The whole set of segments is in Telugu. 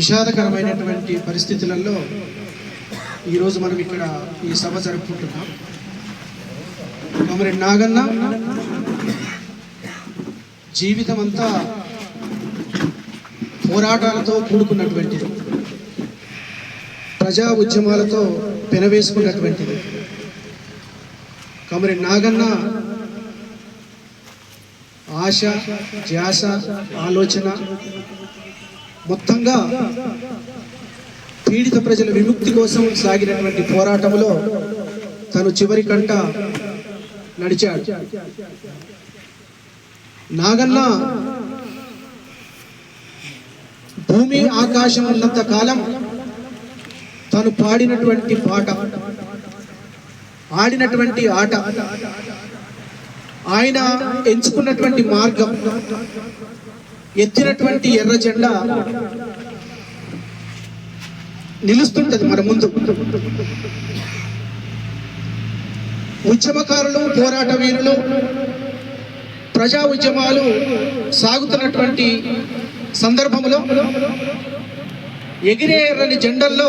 విషాదకరమైనటువంటి పరిస్థితులలో ఈరోజు మనం ఇక్కడ ఈ సభ జరుపుకుంటున్నాం. కామ్రేడ్ నాగన్న జీవితం అంతా పోరాటాలతో కూడుకున్నటువంటిది, ప్రజా ఉద్యమాలతో పెనవేసుకున్నటువంటిది. కామ్రేడ్ నాగన్న ఆశ, ధ్యాస, ఆలోచన మొత్తంగా పీడిత ప్రజల విముక్తి కోసం సాగినటువంటి పోరాటంలో తను చివరి కంట నడిచాడు. నాగన్న భూమి ఆకాశం ఉన్నంత కాలం తను పాడినటువంటి పాట, ఆడినటువంటి ఆట, ఆయన ఎంచుకున్నటువంటి మార్గం, ఎత్తినటువంటి ఎర్ర జెండా నిలుస్తుంటది మన ముందు. ఉద్యమకారులు, పోరాట వీరులు, ప్రజా ఉద్యమాలు సాగుతున్నటువంటి సందర్భంలో ఎగిరే ఎర్రని జెండల్లో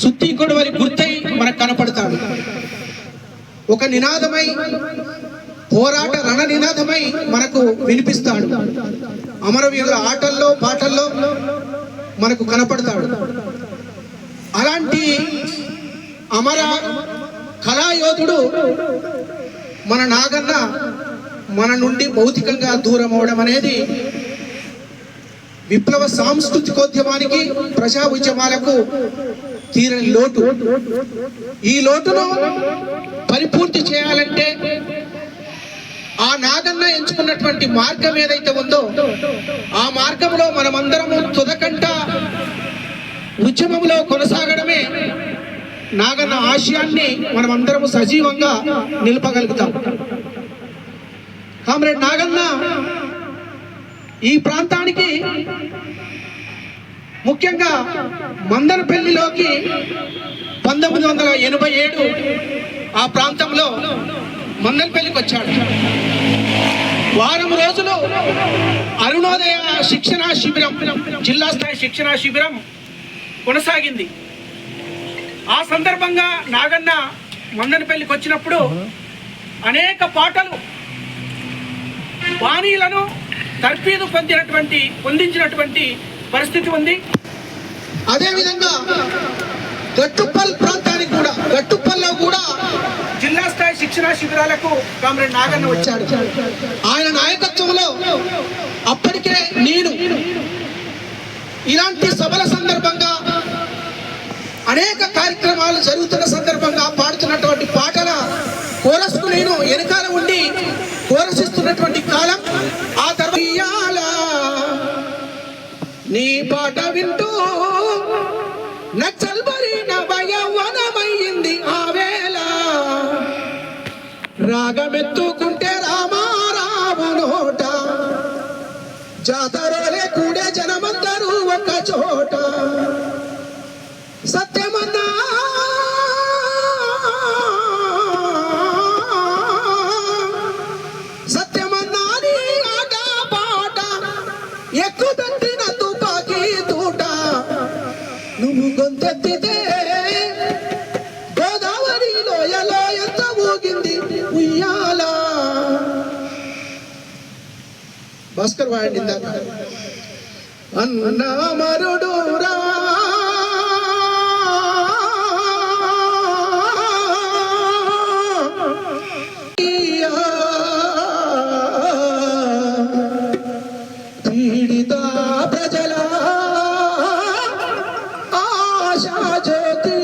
సుత్తి కొడవలి గుర్తై మనకు కనపడతాడు. ఒక నినాదమై, పోరాట రణ నినాదమై మనకు వినిపిస్తాడు. అమరవీరుల ఆటల్లో, పాటల్లో మనకు కనపడతాడు. అలాంటి అమర కళాయోధుడు మన నాగన్న మన నుండి భౌతికంగా దూరం అవడం అనేది విప్లవ సాంస్కృతికోద్యమానికి, ప్రజా ఉద్యమాలకు తీరని లోటు. ఈ లోటును పరిపూర్తి చేయాలంటే ఆ నాగన్న ఎంచుకున్నటువంటి మార్గం ఏదైతే ఉందో ఆ మార్గంలో మనమందరము తుదకంట ఉద్యమంలో కొనసాగడమే నాగన్న ఆశయాన్ని మనమందరము సజీవంగా నిలపగలుగుతాం. కామ్రేడ్ నాగన్న ఈ ప్రాంతానికి, ముఖ్యంగా మందనపల్లిలోకి 1987 ఆ ప్రాంతంలో మందనపల్లికి వచ్చాడు. వారం రోజులు అరుణోదయ శిక్షణా శిబిరం, జిల్లా స్థాయి శిక్షణా శిబిరం కొనసాగింది. ఆ సందర్భంగా నాగన్న మందనపల్లికి వచ్చినప్పుడు అనేక పాటలు, బాణీలను తర్ఫీదు పొందించినటువంటి పరిస్థితి ఉంది. అదేవిధంగా గట్టుపల్ ప్రాంతానికి కూడా, గట్టుపల్లో కూడా జిల్లా స్థాయి శిక్షణా శిబిరాలకు కామ్రేడ్ నాగన్న వచ్చాడు. ఆయన నాయకత్వంలో అప్పటికే నేను ఇలాంటి సభల సందర్భంగా, అనేక కార్యక్రమాలు జరుగుతున్న సందర్భంగా పాడుతున్నటువంటి పాటల కోరస్కు నేను వెనకాల ఉండి కోరసిస్తున్నటువంటి కాలం. ఆ తర్వాత నీ పాట వింటూ నచ్చల్బరిన భయవనమయ్యింది ఆ వేళ, రాగమెత్తుకుంటే రామారావు నోట, జాతరలే కూడే జనమందరూ ఒక చోట, సత్యమన్నా సత్యమన్నా నీ ఆట పాట, ఎక్కుతట్టిన తుపాకీ తూట, నువ్వు గొంతెత్తితే గోదావరిలో ఎలా ఎంత ఊగింది ఉయ్యాల. భాస్కర్ వాడిందా అన్నా మరుడు రా పీడిత ప్రజల ఆశా జ్యోతి,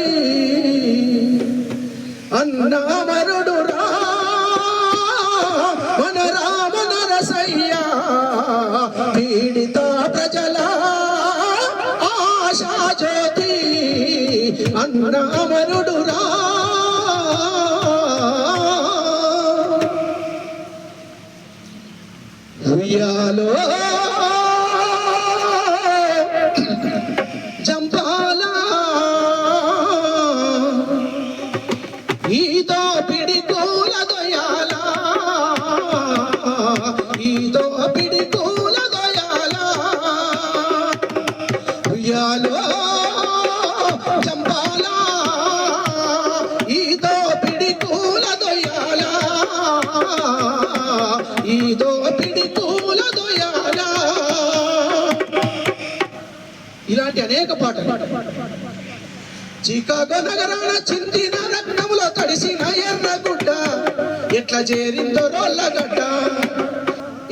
అన్నా మరుడు రా మన రామ నరసయ్య, పీడిత ప్రజల ఆశా జ్యోతి, అన్నా మరుడు రా. ఉయ్యాలో జంపాల ఈదో పిడికూల దొయాల, ఈదో పిడికూల దొయాల, దొయ్యాలో చంపాలా ఈ దోపిడి కూల దొయ్యాలా ఈ దోపిడి కూల దొయ్యాలా. ఇలాంటి అనేక పాటలు. చికాగో నగరాన చిందిన రక్తములో తడిసిన ఎర్రగుడ్డ ఎట్లా చేరిందో రోళ్ళగడ్డ.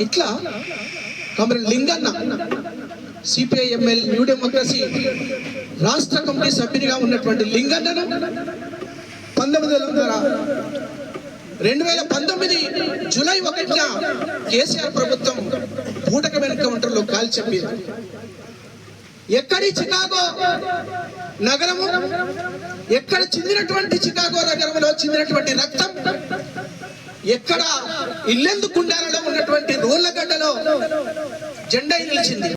ఇట్లా కమరేడ్ లింగన్న సిపిఐఎంఎల్ న్యూ డెమోక్రసీ రాష్ట్ర కమిటీ సభ్యునిగా ఉన్నటువంటి లింగన్నను 2019 జూలై 1న కేసీఆర్ ప్రభుత్వం బూటకం ఎన్కౌంటర్లో కాల్చి చంపింది. ఎక్కడి చికాగో నగరము, ఎక్కడ చిందినటువంటి చికాగో నగరంలో చిందినటువంటి రక్తం, ఎక్కడ ఇల్లెందు కుండాలలో ఉన్నటువంటి రోళ్ళగడ్డలో జెండా నిలిచింది.